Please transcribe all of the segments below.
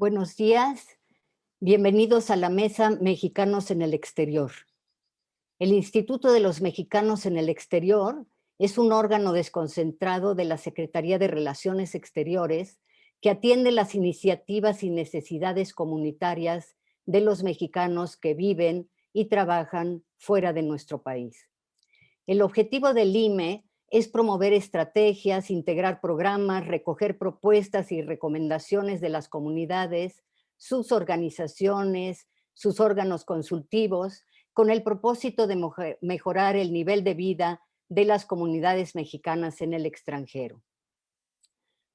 Buenos días, bienvenidos a la Mesa Mexicanos en el Exterior. El Instituto de los Mexicanos en el Exterior es un órgano desconcentrado de la Secretaría de Relaciones Exteriores que atiende las iniciativas y necesidades comunitarias de los mexicanos que viven y trabajan fuera de nuestro país. El objetivo del IME es promover estrategias, integrar programas, recoger propuestas y recomendaciones de las comunidades, sus organizaciones, sus órganos consultivos, con el propósito de mejorar el nivel de vida de las comunidades mexicanas en el extranjero.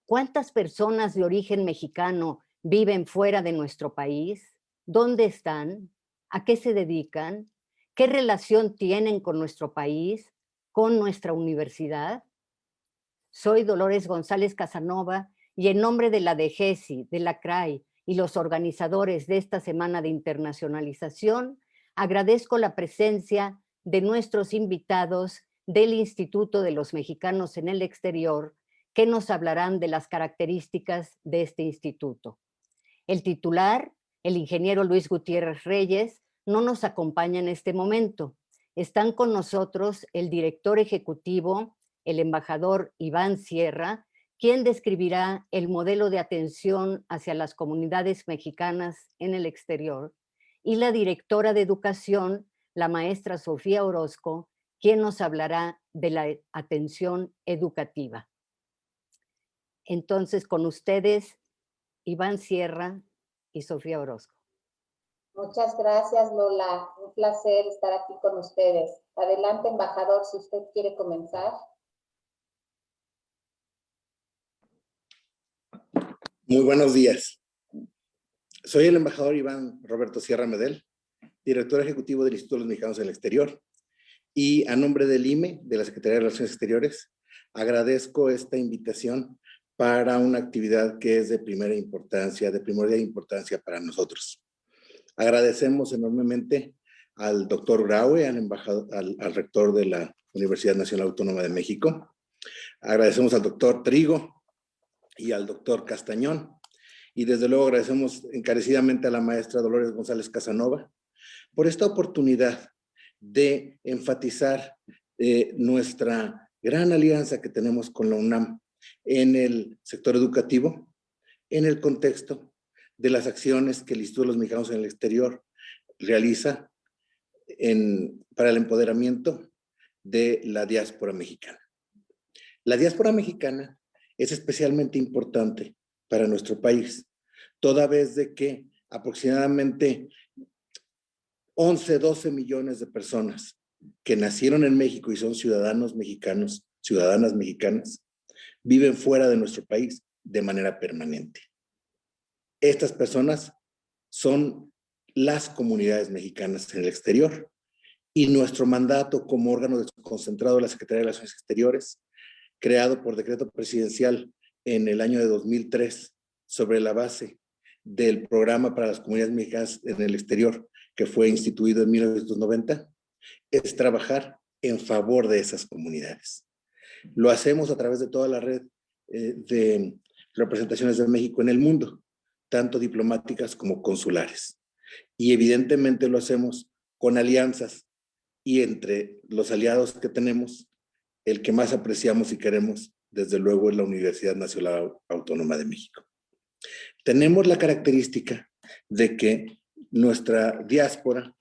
¿Cuántas personas de origen mexicano viven fuera de nuestro país? ¿Dónde están? ¿A qué se dedican? ¿Qué relación tienen con nuestro país? ¿Con nuestra universidad? Soy Dolores González Casanova y en nombre de la DGESI, de la CRAI y los organizadores de esta Semana de Internacionalización, agradezco la presencia de nuestros invitados del Instituto de los Mexicanos en el Exterior, que nos hablarán de las características de este instituto. El titular, el ingeniero Luis Gutiérrez Reyes, no nos acompaña en este momento. Están con nosotros el director ejecutivo, el embajador Iván Sierra, quien describirá el modelo de atención hacia las comunidades mexicanas en el exterior, y la directora de educación, la maestra Sofía Orozco, quien nos hablará de la atención educativa. Entonces, con ustedes, Iván Sierra y Sofía Orozco. Muchas gracias, Lola. Un placer estar aquí con ustedes. Adelante, embajador, si usted quiere comenzar. Muy buenos días. Soy el embajador Iván Roberto Sierra Medel, director ejecutivo del Instituto de los Mexicanos en el Exterior. Y a nombre del IME, de la Secretaría de Relaciones Exteriores, agradezco esta invitación para una actividad que es de primordial importancia para nosotros. Agradecemos enormemente al doctor Graue, al rector de la Universidad Nacional Autónoma de México. Agradecemos al doctor Trigo y al doctor Castañón. Y desde luego agradecemos encarecidamente a la maestra Dolores González Casanova por esta oportunidad de enfatizar nuestra gran alianza que tenemos con la UNAM en el sector educativo, en el contexto de las acciones que el Instituto de los Mexicanos en el Exterior realiza para el empoderamiento de la diáspora mexicana. La diáspora mexicana es especialmente importante para nuestro país, toda vez de que aproximadamente 12 millones de personas que nacieron en México y son ciudadanos mexicanos, ciudadanas mexicanas, viven fuera de nuestro país de manera permanente. Estas personas son las comunidades mexicanas en el exterior y nuestro mandato como órgano desconcentrado de la Secretaría de Relaciones Exteriores, creado por decreto presidencial en el año de 2003 sobre la base del programa para las comunidades mexicanas en el exterior, que fue instituido en 1990, es trabajar en favor de esas comunidades. Lo hacemos a través de toda la red de representaciones de México en el mundo, tanto diplomáticas como consulares. Y evidentemente lo hacemos con alianzas y entre los aliados que tenemos, el que más apreciamos y queremos, desde luego, es la Universidad Nacional Autónoma de México. Tenemos la característica de que nuestra diáspora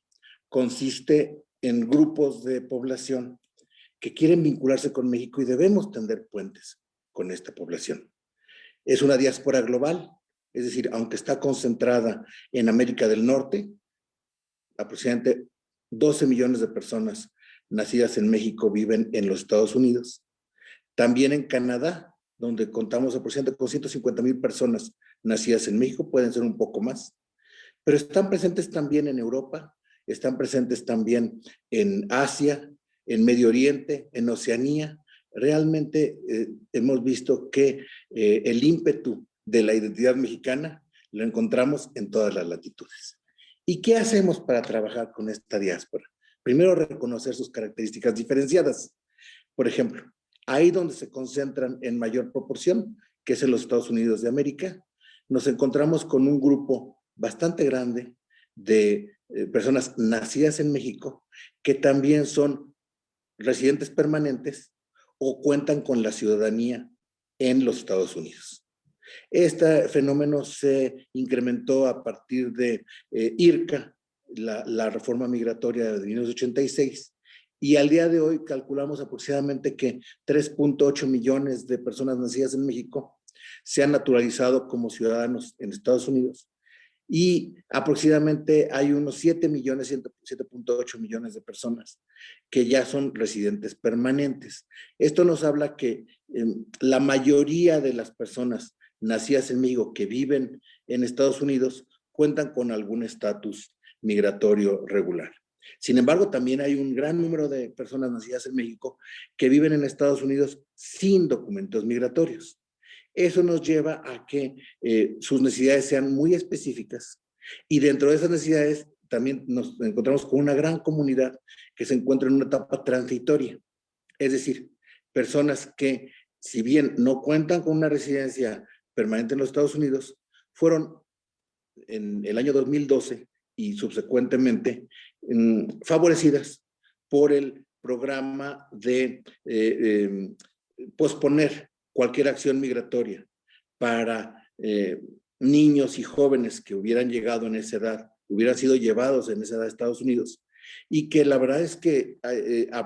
consiste en grupos de población que quieren vincularse con México y debemos tender puentes con esta población. Es una diáspora global, es decir, aunque está concentrada en América del Norte, aproximadamente 12 millones de personas nacidas en México viven en los Estados Unidos. También en Canadá, donde contamos aproximadamente con 150,000 personas nacidas en México, pueden ser un poco más, pero están presentes también en Europa, están presentes también en Asia, en Medio Oriente, en Oceanía. Realmente hemos visto que el ímpetu de la identidad mexicana lo encontramos en todas las latitudes. ¿Y qué hacemos para trabajar con esta diáspora? Primero, reconocer sus características diferenciadas. Por ejemplo, ahí donde se concentran en mayor proporción, que es en los Estados Unidos de América, nos encontramos con un grupo bastante grande de personas nacidas en México que también son residentes permanentes o cuentan con la ciudadanía en los Estados Unidos. Este fenómeno se incrementó a partir de IRCA, la reforma migratoria de 1986, y al día de hoy calculamos aproximadamente que 3.8 millones de personas nacidas en México se han naturalizado como ciudadanos en Estados Unidos, y aproximadamente hay unos 7.8 millones de personas que ya son residentes permanentes. Esto nos habla que la mayoría de las personas nacidas en México que viven en Estados Unidos cuentan con algún estatus migratorio regular. Sin embargo, también hay un gran número de personas nacidas en México que viven en Estados Unidos sin documentos migratorios. Eso nos lleva a que sus necesidades sean muy específicas, y dentro de esas necesidades también nos encontramos con una gran comunidad que se encuentra en una etapa transitoria. Es decir, personas que, si bien no cuentan con una residencia permanente en los Estados Unidos, fueron en el año 2012 y subsecuentemente favorecidas por el programa de posponer cualquier acción migratoria para niños y jóvenes que hubieran llegado en esa edad, hubieran sido llevados en esa edad a Estados Unidos, y que la verdad es que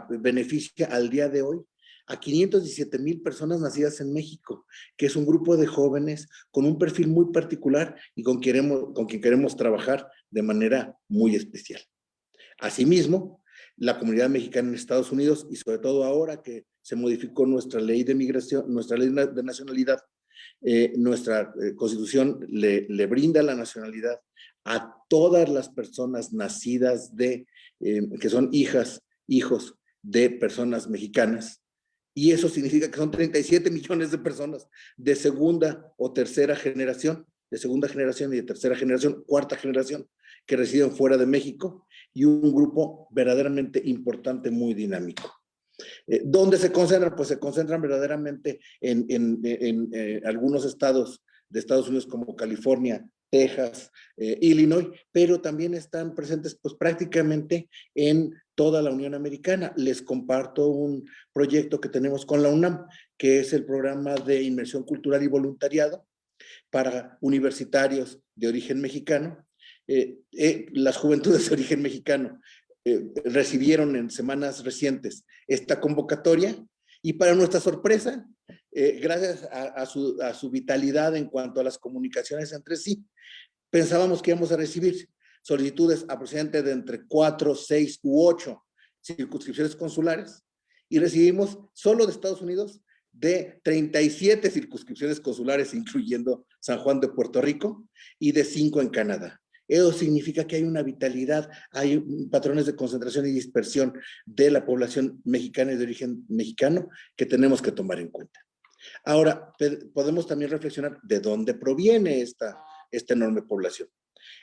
beneficia al día de hoy a 517,000 personas nacidas en México, que es un grupo de jóvenes con un perfil muy particular y con quien queremos trabajar de manera muy especial. Asimismo, la comunidad mexicana en Estados Unidos, y sobre todo ahora que se modificó nuestra ley de migración, nuestra ley de nacionalidad, nuestra Constitución le brinda la nacionalidad a todas las personas nacidas que son hijos de personas mexicanas. Y eso significa que son 37 millones de personas de segunda o tercera generación, de segunda generación y de tercera generación, cuarta generación, que residen fuera de México, y un grupo verdaderamente importante, muy dinámico. ¿Dónde se concentran? Pues se concentran verdaderamente en algunos estados de Estados Unidos como California, Texas, Illinois, pero también están presentes pues prácticamente en toda la Unión Americana. Les comparto un proyecto que tenemos con la UNAM, que es el programa de inmersión cultural y voluntariado para universitarios de origen mexicano. Las juventudes de origen mexicano recibieron en semanas recientes esta convocatoria, y para nuestra sorpresa, gracias a su vitalidad en cuanto a las comunicaciones entre sí, pensábamos que íbamos a recibir solicitudes aproximadamente de entre 4, 6 u 8 circunscripciones consulares, y recibimos solo de Estados Unidos de 37 circunscripciones consulares, incluyendo San Juan de Puerto Rico, y de 5 en Canadá. Eso significa que hay una vitalidad, hay patrones de concentración y dispersión de la población mexicana y de origen mexicano que tenemos que tomar en cuenta. Ahora, podemos también reflexionar de dónde proviene esta enorme población.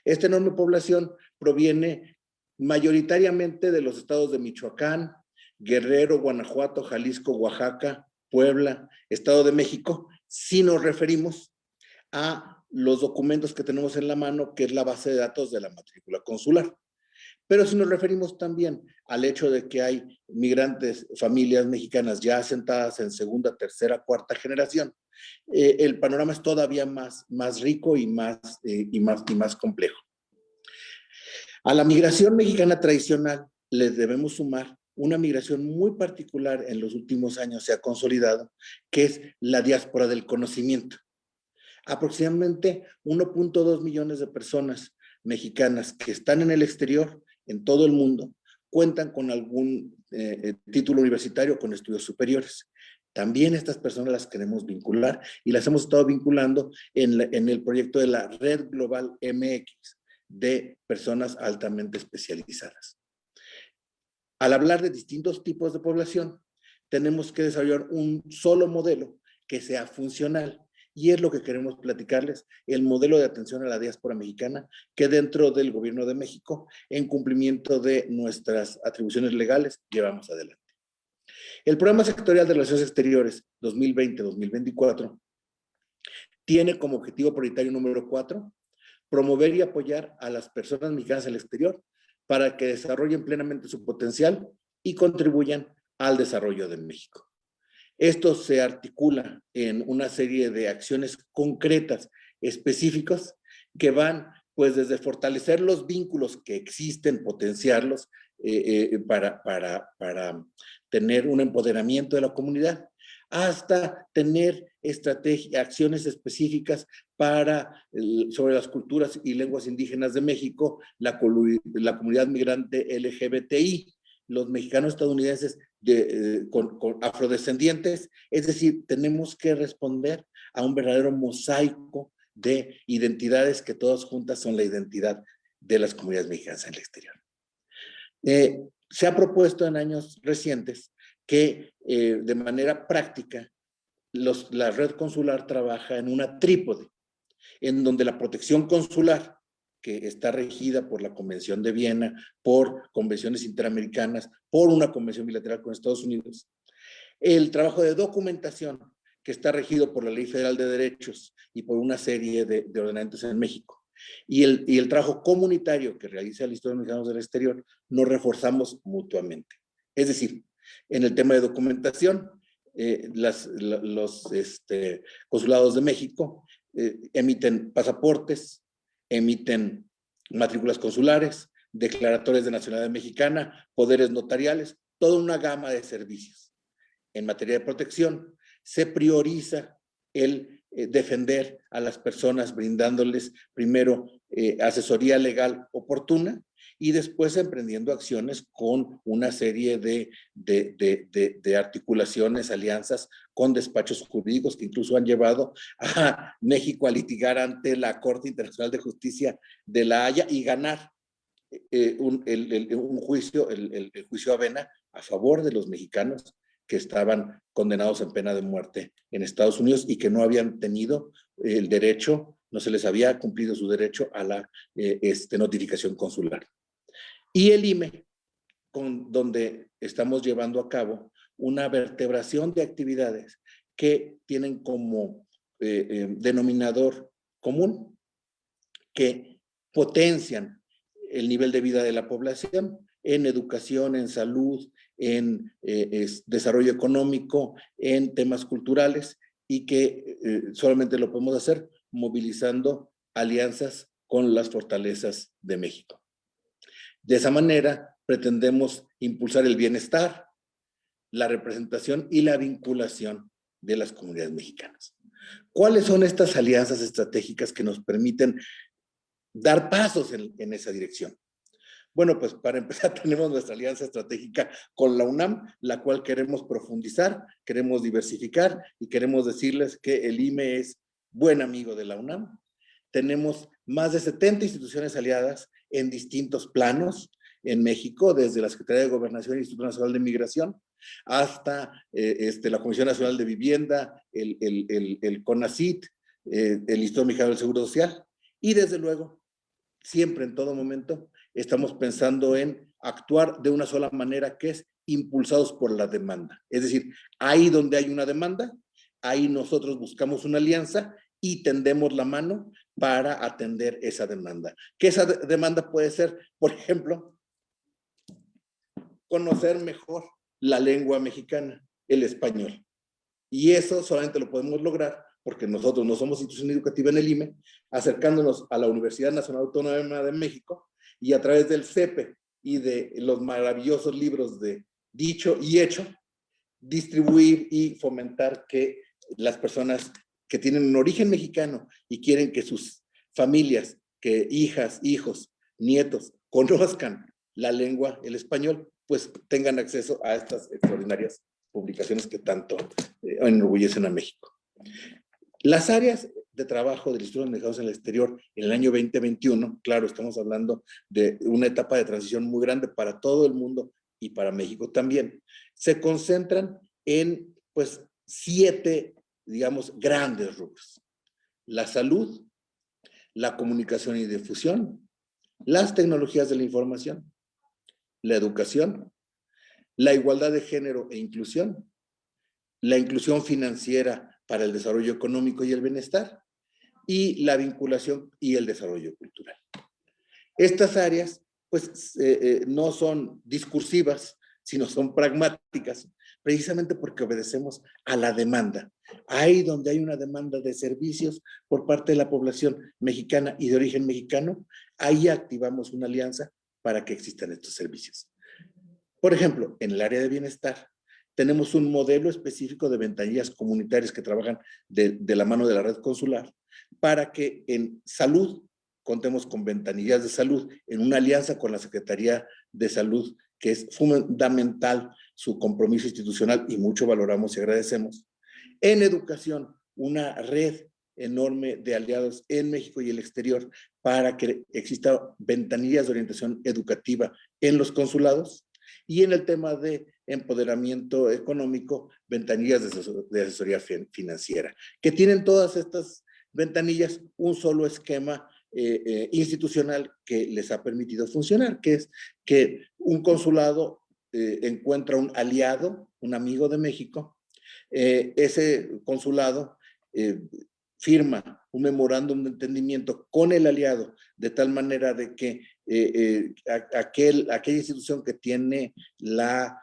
Esta enorme población proviene mayoritariamente de los estados de Michoacán, Guerrero, Guanajuato, Jalisco, Oaxaca, Puebla, Estado de México, si nos referimos a los documentos que tenemos en la mano, que es la base de datos de la matrícula consular. Pero si nos referimos también al hecho de que hay migrantes, familias mexicanas ya asentadas en segunda, tercera, cuarta generación, el panorama es todavía más rico y más complejo. A la migración mexicana tradicional les debemos sumar una migración muy particular en los últimos años se ha consolidado, que es la diáspora del conocimiento. Aproximadamente 1.2 millones de personas mexicanas que están en el exterior, en todo el mundo, cuentan con algún título universitario con estudios superiores. También estas personas las queremos vincular, y las hemos estado vinculando en el proyecto de la Red Global MX de personas altamente especializadas. Al hablar de distintos tipos de población, tenemos que desarrollar un solo modelo que sea funcional. Y es lo que queremos platicarles, el modelo de atención a la diáspora mexicana, que dentro del Gobierno de México, en cumplimiento de nuestras atribuciones legales, llevamos adelante. El Programa Sectorial de Relaciones Exteriores 2020-2024 tiene como objetivo prioritario número 4, promover y apoyar a las personas mexicanas en el exterior para que desarrollen plenamente su potencial y contribuyan al desarrollo de México. Esto se articula en una serie de acciones concretas, específicas, que van pues desde fortalecer los vínculos que existen, potenciarlos para tener un empoderamiento de la comunidad, hasta tener acciones específicas sobre las culturas y lenguas indígenas de México, la comunidad migrante LGBTI, los mexicanos estadounidenses con afrodescendientes. Es decir, tenemos que responder a un verdadero mosaico de identidades que todas juntas son la identidad de las comunidades mexicanas en el exterior. Se ha propuesto en años recientes que de manera práctica la red consular trabaja en una trípode, en donde la protección consular, que está regida por la Convención de Viena, por convenciones interamericanas, por una convención bilateral con Estados Unidos, el trabajo de documentación, que está regido por la Ley Federal de Derechos y por una serie de ordenamientos en México, y el trabajo comunitario que realiza el Instituto de Mexicanos del Exterior, nos reforzamos mutuamente. Es decir, en el tema de documentación, los consulados de México emiten pasaportes, emiten matrículas consulares, declaratorias de nacionalidad mexicana, poderes notariales, toda una gama de servicios. En materia de protección, se prioriza el defender a las personas brindándoles primero asesoría legal oportuna y después emprendiendo acciones con una serie de articulaciones, alianzas con despachos jurídicos que incluso han llevado a México a litigar ante la Corte Internacional de Justicia de La Haya y ganar un juicio, el juicio Avena, a favor de los mexicanos que estaban condenados en pena de muerte en Estados Unidos y que no habían tenido el derecho, no se les había cumplido su derecho a la notificación consular. Y el IME, donde estamos llevando a cabo una vertebración de actividades que tienen como denominador común que potencian el nivel de vida de la población en educación, en salud, en desarrollo económico, en temas culturales, y que solamente lo podemos hacer movilizando alianzas con las fortalezas de México. De esa manera pretendemos impulsar el bienestar, la representación y la vinculación de las comunidades mexicanas. ¿Cuáles son estas alianzas estratégicas que nos permiten dar pasos en esa dirección? Bueno, pues para empezar tenemos nuestra alianza estratégica con la UNAM, la cual queremos profundizar, queremos diversificar y queremos decirles que el IME es buen amigo de la UNAM. Tenemos más de 70 instituciones aliadas en distintos planos en México, desde la Secretaría de Gobernación y el Instituto Nacional de Migración, hasta la Comisión Nacional de Vivienda, el CONACYT, el Instituto Mexicano del Seguro Social, y desde luego, siempre en todo momento, estamos pensando en actuar de una sola manera, que es impulsados por la demanda. Es decir, ahí donde hay una demanda, ahí nosotros buscamos una alianza y tendemos la mano para atender esa demanda. Que esa demanda puede ser, por ejemplo, conocer mejor la lengua mexicana, el español. Y eso solamente lo podemos lograr porque nosotros no somos institución educativa en el IME, acercándonos a la Universidad Nacional Autónoma de México y a través del CEPE y de los maravillosos libros de Dicho y Hecho, distribuir y fomentar que las personas que tienen un origen mexicano y quieren que sus familias, que hijas, hijos, nietos, conozcan la lengua, el español, pues tengan acceso a estas extraordinarias publicaciones que tanto enorgullecen a México. Las áreas de trabajo del Instituto de Mexicanos en el Exterior en el año 2021, claro, estamos hablando de una etapa de transición muy grande para todo el mundo y para México también, se concentran en, pues, 7, digamos, grandes rubros: la salud, la comunicación y difusión, las tecnologías de la información, la educación, la igualdad de género e inclusión, la inclusión financiera para el desarrollo económico y el bienestar, y la vinculación y el desarrollo cultural. Estas áreas, pues, no son discursivas, sino son pragmáticas, precisamente porque obedecemos a la demanda. Ahí donde hay una demanda de servicios por parte de la población mexicana y de origen mexicano, ahí activamos una alianza para que existan estos servicios. Por ejemplo, en el área de bienestar, tenemos un modelo específico de ventanillas comunitarias que trabajan de la mano de la red consular para que en salud contemos con ventanillas de salud en una alianza con la Secretaría de Salud, que es fundamental su compromiso institucional y mucho valoramos y agradecemos. En educación, una red enorme de aliados en México y el exterior para que exista ventanillas de orientación educativa en los consulados. Y en el tema de empoderamiento económico, ventanillas de asesoría financiera, que tienen todas estas ventanillas un solo esquema institucional que les ha permitido funcionar, que es que un consulado encuentra un aliado, un amigo de México, ese consulado firma un memorándum de entendimiento con el aliado, de tal manera de que aquella institución que tiene la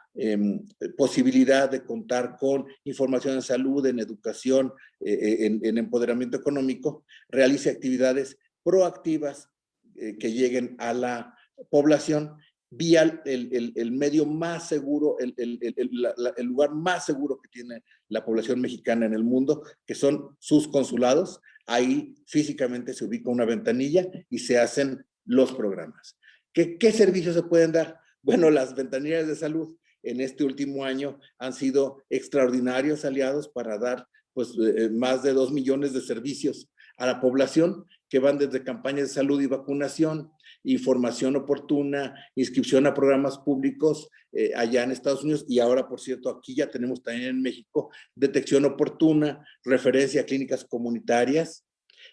posibilidad de contar con información en salud, en educación, en empoderamiento económico, realice actividades proactivas que lleguen a la población vía el medio más seguro, el lugar más seguro que tiene la población mexicana en el mundo, que son sus consulados. Ahí físicamente se ubica una ventanilla y se hacen los programas. ¿Qué servicios se pueden dar? Bueno, las ventanillas de salud en este último año han sido extraordinarios aliados para dar pues, más de 2 millones de servicios a la población, que van desde campañas de salud y vacunación, información oportuna, inscripción a programas públicos allá en Estados Unidos, y ahora, por cierto, aquí ya tenemos también en México detección oportuna, referencia a clínicas comunitarias.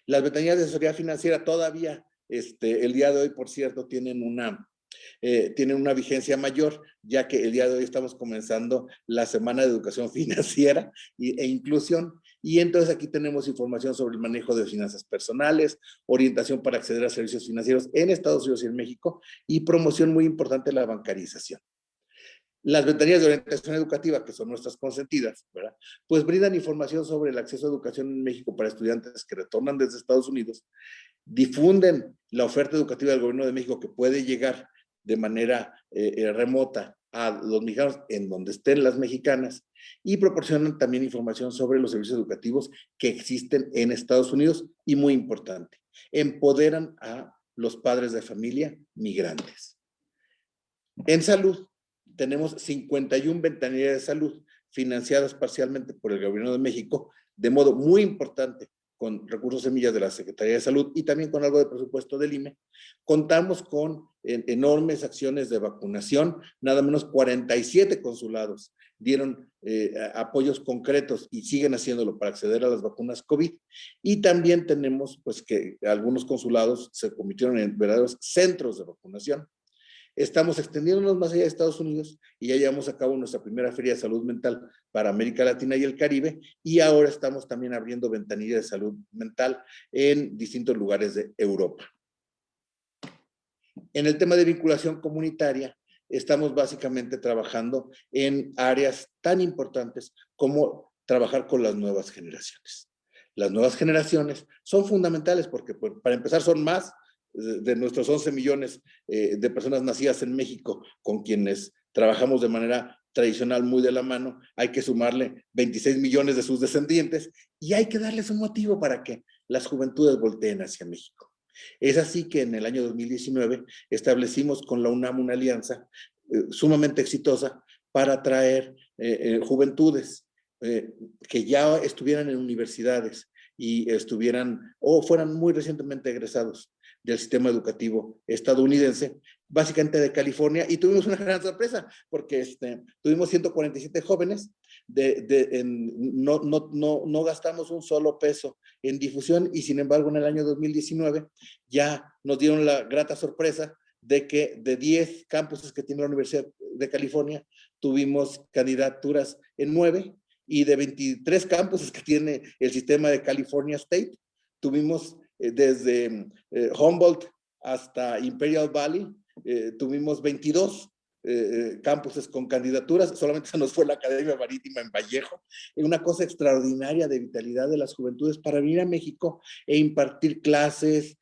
Las ventanillas de asesoría financiera todavía, el día de hoy, por cierto, tienen una vigencia mayor, ya que el día de hoy estamos comenzando la Semana de Educación Financiera e Inclusión, y entonces aquí tenemos información sobre el manejo de finanzas personales, orientación para acceder a servicios financieros en Estados Unidos y en México, y promoción muy importante de la bancarización. Las ventanillas de orientación educativa, que son nuestras consentidas, ¿verdad? Pues brindan información sobre el acceso a educación en México para estudiantes que retornan desde Estados Unidos, difunden la oferta educativa del gobierno de México que puede llegar de manera remota a los mexicanos en donde estén las mexicanas, y proporcionan también información sobre los servicios educativos que existen en Estados Unidos, y muy importante, empoderan a los padres de familia migrantes. En salud, tenemos 51 ventanillas de salud financiadas parcialmente por el gobierno de México, de modo muy importante, con recursos semillas de la Secretaría de Salud y también con algo de presupuesto del IME. Contamos con enormes acciones de vacunación, nada menos 47 consulados dieron apoyos concretos y siguen haciéndolo para acceder a las vacunas COVID. Y también tenemos pues que algunos consulados se convirtieron en verdaderos centros de vacunación. Estamos extendiéndonos más allá de Estados Unidos y ya llevamos a cabo nuestra primera feria de salud mental para América Latina y el Caribe, y ahora estamos también abriendo ventanillas de salud mental en distintos lugares de Europa. En el tema de vinculación comunitaria, estamos básicamente trabajando en áreas tan importantes como trabajar con las nuevas generaciones. Las nuevas generaciones son fundamentales porque, para empezar, son más de nuestros 11 millones de personas nacidas en México, con quienes trabajamos de manera tradicional muy de la mano. Hay que sumarle 26 millones de sus descendientes y hay que darles un motivo para que las juventudes volteen hacia México. Es así que en el año 2019 establecimos con la UNAM una alianza sumamente exitosa para atraer juventudes que ya estuvieran en universidades y estuvieran o fueran muy recientemente egresados del sistema educativo estadounidense, básicamente de California, y tuvimos una gran sorpresa, porque tuvimos 147 jóvenes, no gastamos un solo peso en difusión, y sin embargo en el año 2019 ya nos dieron la grata sorpresa de que de 10 campuses que tiene la Universidad de California, tuvimos candidaturas en 9, y de 23 campuses que tiene el sistema de California State, tuvimos desde Humboldt hasta Imperial Valley, tuvimos 22 campuses con candidaturas, solamente se nos fue la Academia Marítima en Vallejo, una cosa extraordinaria de vitalidad de las juventudes para venir a México e impartir clases,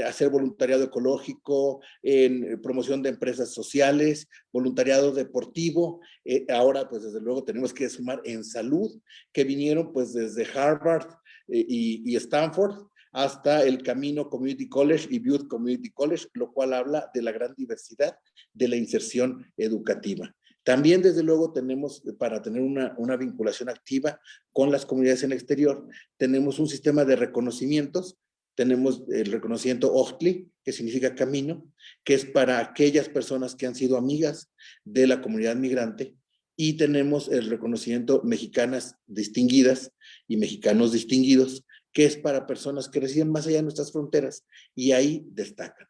hacer voluntariado ecológico, en promoción de empresas sociales, voluntariado deportivo, ahora pues desde luego tenemos que sumar en salud, que vinieron pues desde Harvard y Stanford, hasta el Camino Community College y Youth Community College, lo cual habla de la gran diversidad de la inserción educativa. También, desde luego, tenemos, para tener una vinculación activa con las comunidades en el exterior, tenemos un sistema de reconocimientos. Tenemos el reconocimiento OJTLI, que significa camino, que es para aquellas personas que han sido amigas de la comunidad migrante, y tenemos el reconocimiento Mexicanas Distinguidas y Mexicanos Distinguidos, que es para personas que residen más allá de nuestras fronteras, y ahí destacan.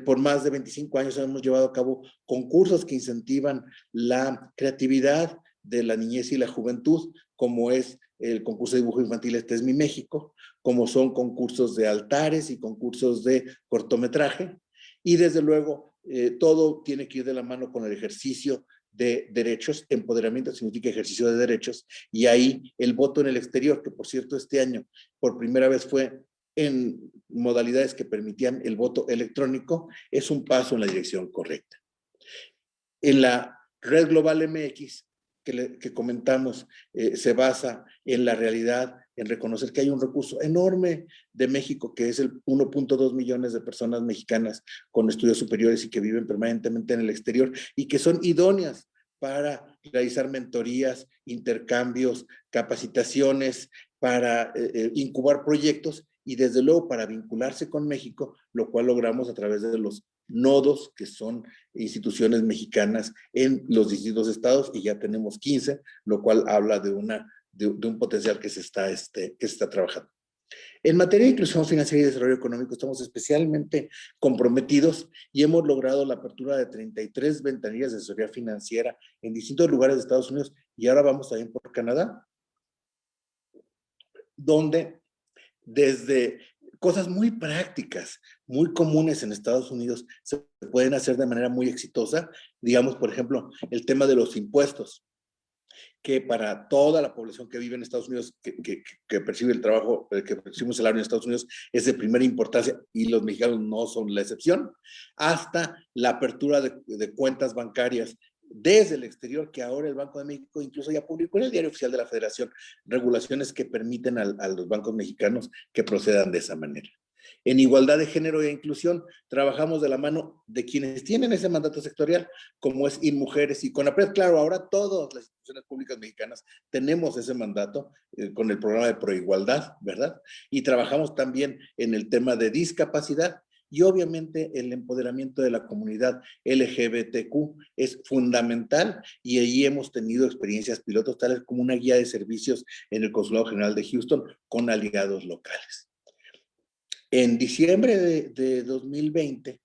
Por más de 25 años hemos llevado a cabo concursos que incentivan la creatividad de la niñez y la juventud, como es el concurso de dibujo infantil Este es mi México, como son concursos de altares y concursos de cortometraje, y desde luego todo tiene que ir de la mano con el ejercicio de derechos. Empoderamiento significa ejercicio de derechos, y ahí el voto en el exterior, que por cierto este año por primera vez fue en modalidades que permitían el voto electrónico, es un paso en la dirección correcta. En la Red Global MX que comentamos, se basa en la realidad, en reconocer que hay un recurso enorme de México, que es el 1.2 millones de personas mexicanas con estudios superiores y que viven permanentemente en el exterior y que son idóneas para realizar mentorías, intercambios, capacitaciones, para incubar proyectos y desde luego para vincularse con México, lo cual logramos a través de los nodos, que son instituciones mexicanas en los distintos estados, y ya tenemos 15, lo cual habla de un potencial que se está trabajando. En materia de inclusión financiera y desarrollo económico estamos especialmente comprometidos y hemos logrado la apertura de 33 ventanillas de asesoría financiera en distintos lugares de Estados Unidos, y ahora vamos también por Canadá, donde desde cosas muy prácticas, muy comunes en Estados Unidos, se pueden hacer de manera muy exitosa. Digamos, por ejemplo, el tema de los impuestos, que para toda la población que vive en Estados Unidos, que percibe el trabajo, que percibe un salario en Estados Unidos, es de primera importancia, y los mexicanos no son la excepción, hasta la apertura de cuentas bancarias desde el exterior, que ahora el Banco de México incluso ya publicó en el Diario Oficial de la Federación regulaciones que permiten a los bancos mexicanos que procedan de esa manera. En igualdad de género e inclusión, trabajamos de la mano de quienes tienen ese mandato sectorial, como es InMujeres y CONAPRED. Claro, ahora todas las instituciones públicas mexicanas tenemos ese mandato con el programa de Proigualdad, ¿verdad? Y trabajamos también en el tema de discapacidad, y obviamente el empoderamiento de la comunidad LGBTQ es fundamental, y ahí hemos tenido experiencias pilotos tales como una guía de servicios en el Consulado General de Houston con aliados locales. En diciembre de 2020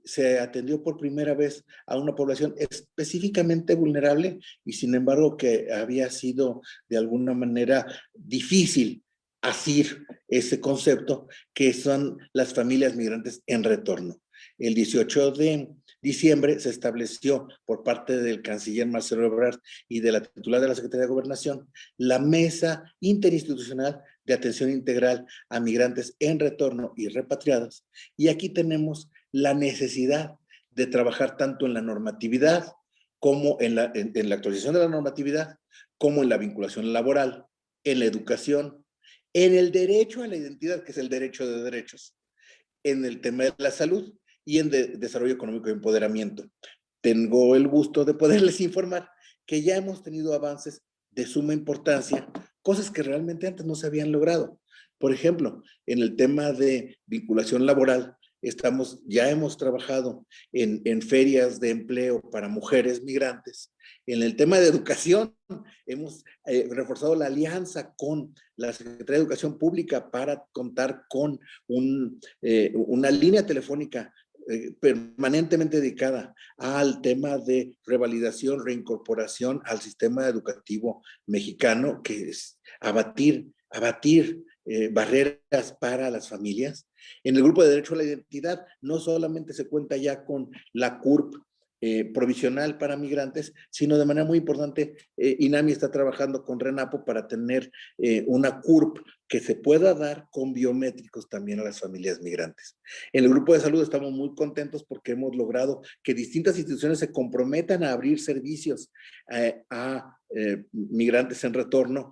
se atendió por primera vez a una población específicamente vulnerable y sin embargo que había sido de alguna manera difícil asir ese concepto, que son las familias migrantes en retorno. El 18 de diciembre se estableció por parte del canciller Marcelo Ebrard y de la titular de la Secretaría de Gobernación la Mesa Interinstitucional de Atención Integral a Migrantes en Retorno y Repatriados. Y aquí tenemos la necesidad de trabajar tanto en la normatividad como en la actualización de la normatividad, como en la vinculación laboral, en la educación, en el derecho a la identidad, que es el derecho de derechos, en el tema de la salud y en desarrollo económico y empoderamiento. Tengo el gusto de poderles informar que ya hemos tenido avances de suma importancia, cosas que realmente antes no se habían logrado. Por ejemplo, en el tema de vinculación laboral, ya hemos trabajado en ferias de empleo para mujeres migrantes. En el tema de educación, hemos reforzado la alianza con la Secretaría de Educación Pública para contar con una línea telefónica permanentemente dedicada al tema de revalidación, reincorporación al sistema educativo mexicano, que es abatir barreras para las familias. En el grupo de derecho a la identidad no solamente se cuenta ya con la CURP provisional para migrantes, sino de manera muy importante, INAMI está trabajando con RENAPO para tener una CURP que se pueda dar con biométricos también a las familias migrantes. En el grupo de salud estamos muy contentos porque hemos logrado que distintas instituciones se comprometan a abrir servicios a migrantes en retorno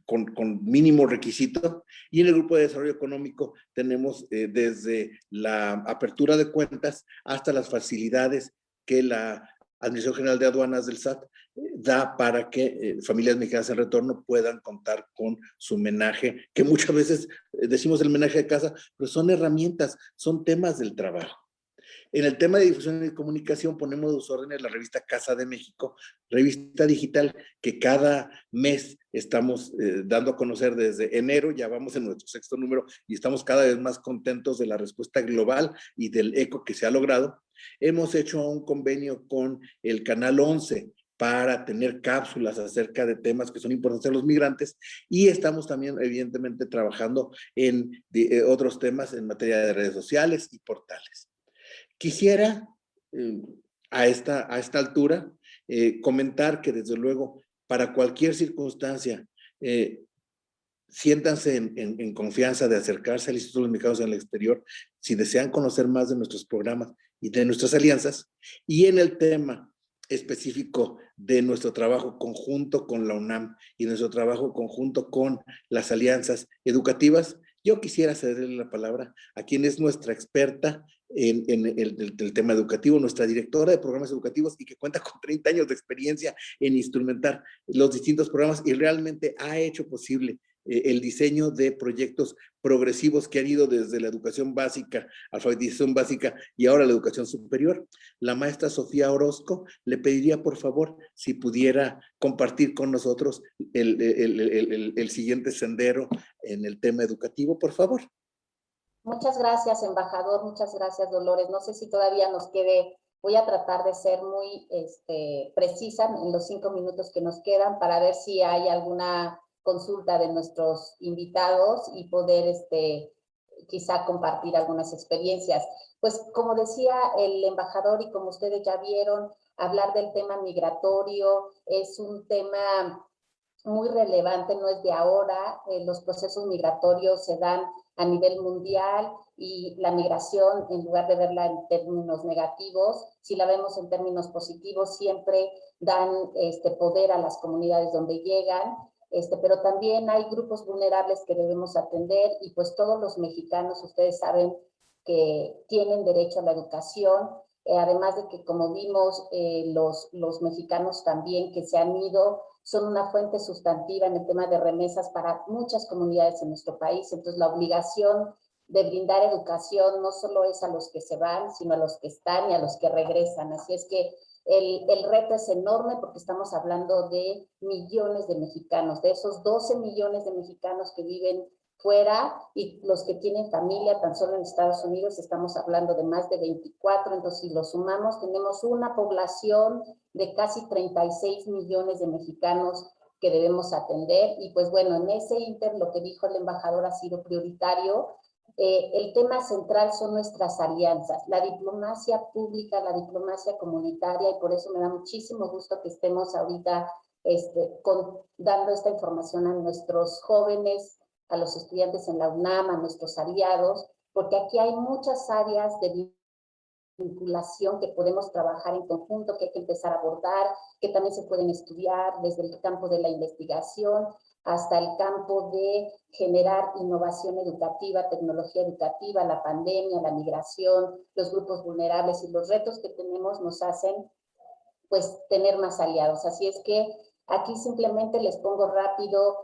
con mínimo requisito, y en el grupo de desarrollo económico tenemos desde la apertura de cuentas hasta las facilidades que la Administración General de Aduanas del SAT da para que familias mexicanas en retorno puedan contar con su menaje, que muchas veces decimos el menaje de casa, pero son herramientas, son temas del trabajo. En el tema de difusión y comunicación ponemos de sus órdenes la revista Casa de México, revista digital que cada mes estamos dando a conocer desde enero, ya vamos en nuestro 6º número y estamos cada vez más contentos de la respuesta global y del eco que se ha logrado. Hemos hecho un convenio con el Canal 11 para tener cápsulas acerca de temas que son importantes a los migrantes, y estamos también evidentemente trabajando en otros temas en materia de redes sociales y portales. Quisiera a esta altura comentar que desde luego para cualquier circunstancia siéntanse en confianza de acercarse al Instituto de los Mexicanos en el Exterior si desean conocer más de nuestros programas y de nuestras alianzas, y en el tema específico de nuestro trabajo conjunto con la UNAM y nuestro trabajo conjunto con las alianzas educativas, yo quisiera cederle la palabra a quien es nuestra experta en el tema educativo, nuestra directora de programas educativos y que cuenta con 30 años de experiencia en instrumentar los distintos programas y realmente ha hecho posible el diseño de proyectos progresivos que han ido desde la educación básica, alfabetización básica y ahora la educación superior. La maestra Sofía Orozco, le pediría por favor si pudiera compartir con nosotros el siguiente sendero en el tema educativo, por favor. Muchas gracias, embajador, muchas gracias, Dolores. No sé si todavía nos quede, voy a tratar de ser muy precisa en los 5 minutos que nos quedan para ver si hay alguna consulta de nuestros invitados y poder quizá compartir algunas experiencias. Pues como decía el embajador y como ustedes ya vieron, hablar del tema migratorio es un tema muy relevante, no es de ahora. Los procesos migratorios se dan a nivel mundial y la migración, en lugar de verla en términos negativos, si la vemos en términos positivos, siempre dan poder a las comunidades donde llegan, pero también hay grupos vulnerables que debemos atender y pues todos los mexicanos, ustedes saben que tienen derecho a la educación, además de que como vimos, los mexicanos también que se han ido son una fuente sustantiva en el tema de remesas para muchas comunidades en nuestro país. Entonces, la obligación de brindar educación no solo es a los que se van, sino a los que están y a los que regresan. Así es que el reto es enorme porque estamos hablando de millones de mexicanos, de esos 12 millones de mexicanos que viven fuera y los que tienen familia tan solo en Estados Unidos, estamos hablando de más de 24, entonces si lo sumamos tenemos una población de casi 36 millones de mexicanos que debemos atender y pues bueno, en ese ínter lo que dijo el embajador ha sido prioritario. El tema central son nuestras alianzas, la diplomacia pública, la diplomacia comunitaria y por eso me da muchísimo gusto que estemos ahorita dando esta información a nuestros jóvenes, a los estudiantes en la UNAM, a nuestros aliados, porque aquí hay muchas áreas de vinculación que podemos trabajar en conjunto, que hay que empezar a abordar, que también se pueden estudiar desde el campo de la investigación hasta el campo de generar innovación educativa, tecnología educativa, la pandemia, la migración, los grupos vulnerables y los retos que tenemos nos hacen pues tener más aliados. Así es que aquí simplemente les pongo rápido,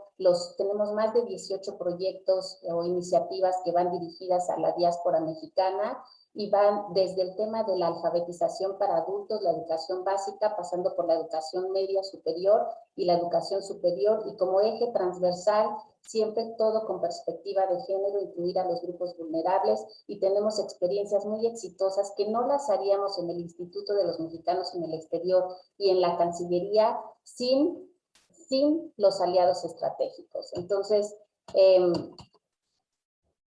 tenemos más de 18 proyectos o iniciativas que van dirigidas a la diáspora mexicana y van desde el tema de la alfabetización para adultos, la educación básica, pasando por la educación media superior y la educación superior y como eje transversal, siempre todo con perspectiva de género, incluir a los grupos vulnerables y tenemos experiencias muy exitosas que no las haríamos en el Instituto de los Mexicanos en el Exterior y en la Cancillería sin los aliados estratégicos. Entonces,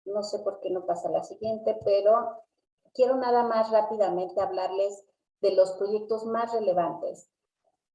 No sé por qué no pasa la siguiente, pero quiero nada más rápidamente hablarles de los proyectos más relevantes.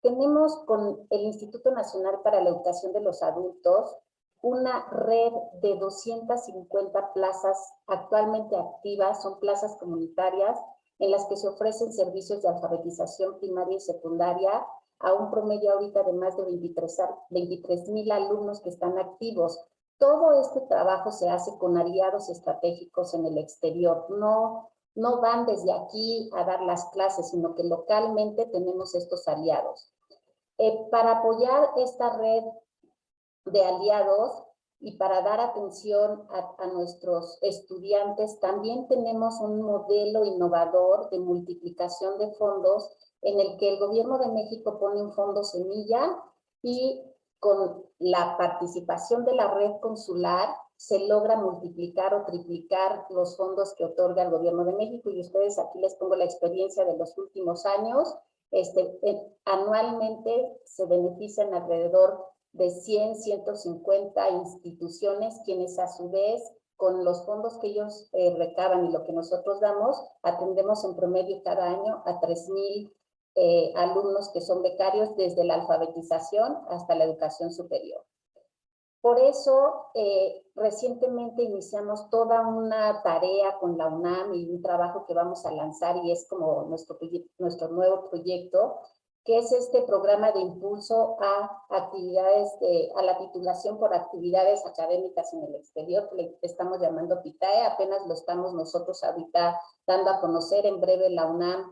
Tenemos con el Instituto Nacional para la Educación de los Adultos una red de 250 plazas actualmente activas, son plazas comunitarias en las que se ofrecen servicios de alfabetización primaria y secundaria a un promedio ahorita de más de 23,000 alumnos que están activos. Todo este trabajo se hace con aliados estratégicos en el exterior. No van desde aquí a dar las clases, sino que localmente tenemos estos aliados. Para apoyar esta red de aliados y para dar atención a nuestros estudiantes, también tenemos un modelo innovador de multiplicación de fondos en el que el Gobierno de México pone un fondo semilla y con la participación de la red consular se logra multiplicar o triplicar los fondos que otorga el Gobierno de México. Y ustedes aquí les pongo la experiencia de los últimos años. Anualmente se benefician alrededor de 100, 150 instituciones, quienes a su vez, con los fondos que ellos recaban y lo que nosotros damos, atendemos en promedio cada año a 3,000 alumnos que son becarios desde la alfabetización hasta la educación superior. Por eso, recientemente iniciamos toda una tarea con la UNAM y un trabajo que vamos a lanzar y es como nuestro nuevo proyecto, que es este programa de impulso a actividades, a la titulación por actividades académicas en el exterior, que le estamos llamando PITAE. Apenas lo estamos nosotros ahorita dando a conocer. En breve la UNAM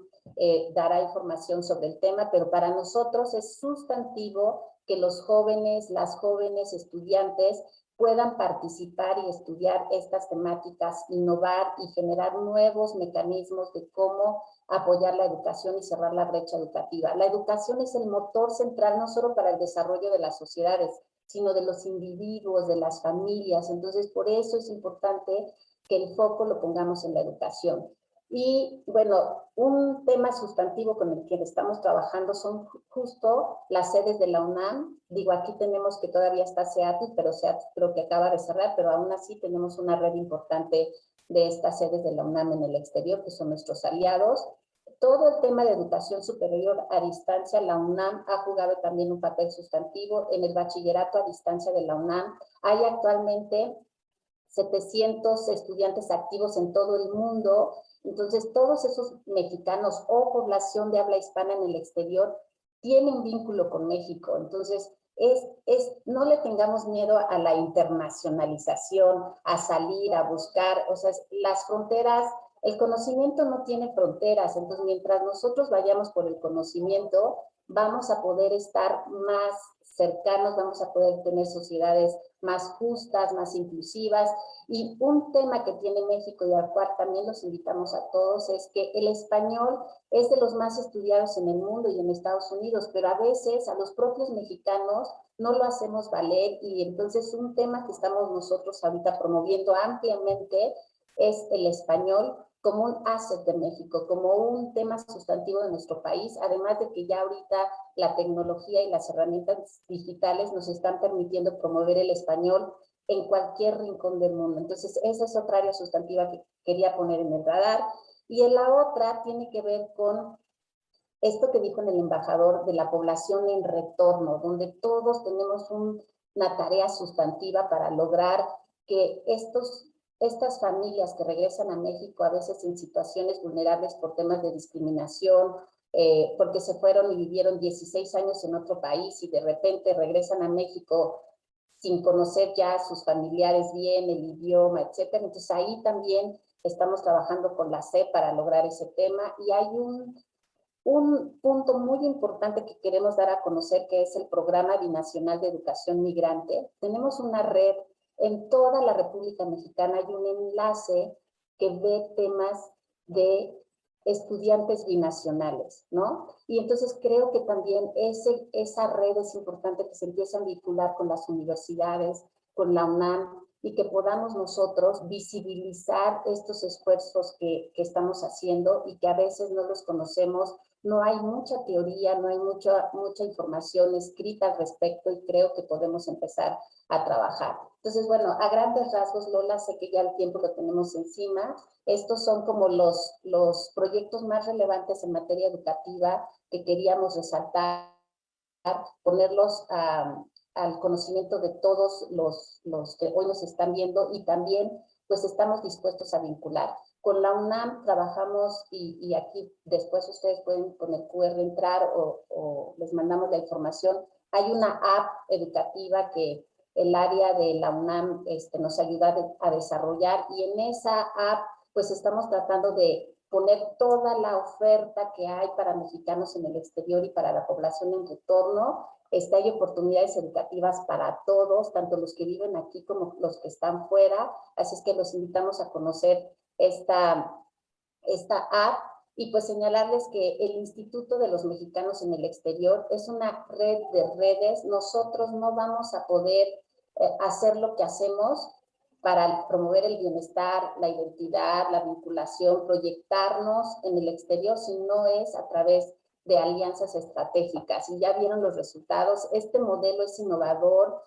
dará información sobre el tema, pero para nosotros es sustantivo que los jóvenes, las jóvenes estudiantes puedan participar y estudiar estas temáticas, innovar y generar nuevos mecanismos de cómo apoyar la educación y cerrar la brecha educativa. La educación es el motor central no solo para el desarrollo de las sociedades, sino de los individuos, de las familias. Entonces, por eso es importante que el foco lo pongamos en la educación. Y bueno, un tema sustantivo con el que estamos trabajando son justo las sedes de la UNAM. Digo, aquí tenemos que todavía está CEATI, pero CEATI creo que acaba de cerrar, pero aún así tenemos una red importante de estas sedes de la UNAM en el exterior, que son nuestros aliados. Todo el tema de educación superior a distancia, la UNAM ha jugado también un papel sustantivo. En el bachillerato a distancia de la UNAM hay actualmente 700 estudiantes activos en todo el mundo. Entonces, todos esos mexicanos o población de habla hispana en el exterior tienen vínculo con México. Entonces, no le tengamos miedo a la internacionalización, a salir, a buscar, o sea, las fronteras, el conocimiento no tiene fronteras. Entonces, mientras nosotros vayamos por el conocimiento, vamos a poder estar más cercanos, vamos a poder tener sociedades más justas, más inclusivas. Y un tema que tiene México y al cual también los invitamos a todos es que el español es de los más estudiados en el mundo y en Estados Unidos, pero a veces a los propios mexicanos no lo hacemos valer, y entonces un tema que estamos nosotros ahorita promoviendo ampliamente es el español como un asset de México, como un tema sustantivo de nuestro país, además de que ya ahorita la tecnología y las herramientas digitales nos están permitiendo promover el español en cualquier rincón del mundo. Entonces, esa es otra área sustantiva que quería poner en el radar. Y en la otra tiene que ver con esto que dijo en el embajador de la población en retorno, donde todos tenemos una tarea sustantiva para lograr que estas familias que regresan a México, a veces en situaciones vulnerables por temas de discriminación, porque se fueron y vivieron 16 años en otro país y de repente regresan a México sin conocer ya a sus familiares bien, el idioma, etcétera. Entonces ahí también estamos trabajando con la CEP para lograr ese tema, y hay un punto muy importante que queremos dar a conocer, que es el Programa Binacional de Educación Migrante. Tenemos una red en toda la República Mexicana, hay un enlace que ve temas de estudiantes binacionales, ¿no? Y entonces creo que también esa red es importante que se empiece a vincular con las universidades, con la UNAM, y que podamos nosotros visibilizar estos esfuerzos que estamos haciendo y que a veces no los conocemos. No hay mucha teoría, no hay mucha información escrita al respecto, y creo que podemos empezar a trabajar. Entonces, bueno, a grandes rasgos, Lola, sé que ya el tiempo lo tenemos encima. Estos son como los proyectos más relevantes en materia educativa que queríamos resaltar, ponerlos al conocimiento de todos los que hoy nos están viendo, y también pues estamos dispuestos a vincular. Con la UNAM trabajamos, y aquí después ustedes pueden con el QR entrar o les mandamos la información. Hay una app educativa que el área de la UNAM nos ayuda a desarrollar, y en esa app pues estamos tratando de poner toda la oferta que hay para mexicanos en el exterior y para la población en retorno. Hay oportunidades educativas para todos, tanto los que viven aquí como los que están fuera, así es que los invitamos a conocer esta app. Y pues señalarles que el Instituto de los Mexicanos en el Exterior es una red de redes. Nosotros no vamos a poder hacer lo que hacemos para promover el bienestar, la identidad, la vinculación, proyectarnos en el exterior, si no es a través de alianzas estratégicas. Y ya vieron los resultados. Este modelo es innovador.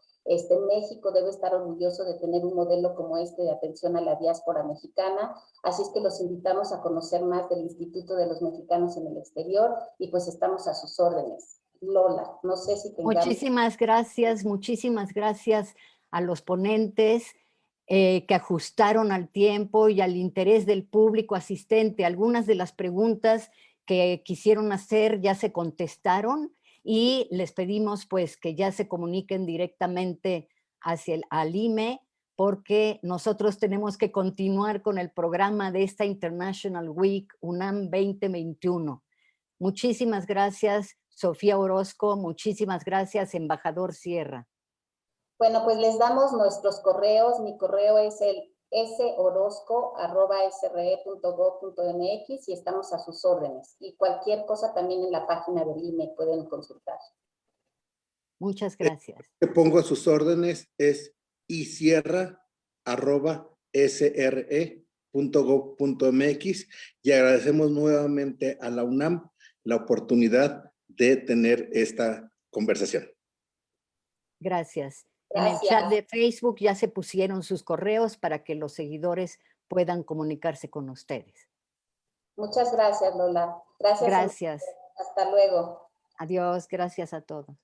México debe estar orgulloso de tener un modelo como este de atención a la diáspora mexicana. Así es que los invitamos a conocer más del Instituto de los Mexicanos en el Exterior, y pues estamos a sus órdenes. Lola, no sé si tengamos... Muchísimas gracias a los ponentes que ajustaron al tiempo y al interés del público asistente. Algunas de las preguntas que quisieron hacer ya se contestaron, y les pedimos pues que ya se comuniquen directamente al IME, porque nosotros tenemos que continuar con el programa de esta International Week UNAM 2021. Muchísimas gracias, Sofía Orozco. Muchísimas gracias, embajador Sierra. Bueno, pues les damos nuestros correos. Mi correo es el sorozco@sre.gov.mx y estamos a sus órdenes. Y cualquier cosa también en la página del IME pueden consultar. Muchas gracias. Que pongo a sus órdenes es isierra@sre.gov.mx, y agradecemos nuevamente a la UNAM la oportunidad de tener esta conversación. Gracias. Gracias. En el chat de Facebook ya se pusieron sus correos para que los seguidores puedan comunicarse con ustedes. Muchas gracias, Lola. Gracias. Gracias. Hasta luego. Adiós. Gracias a todos.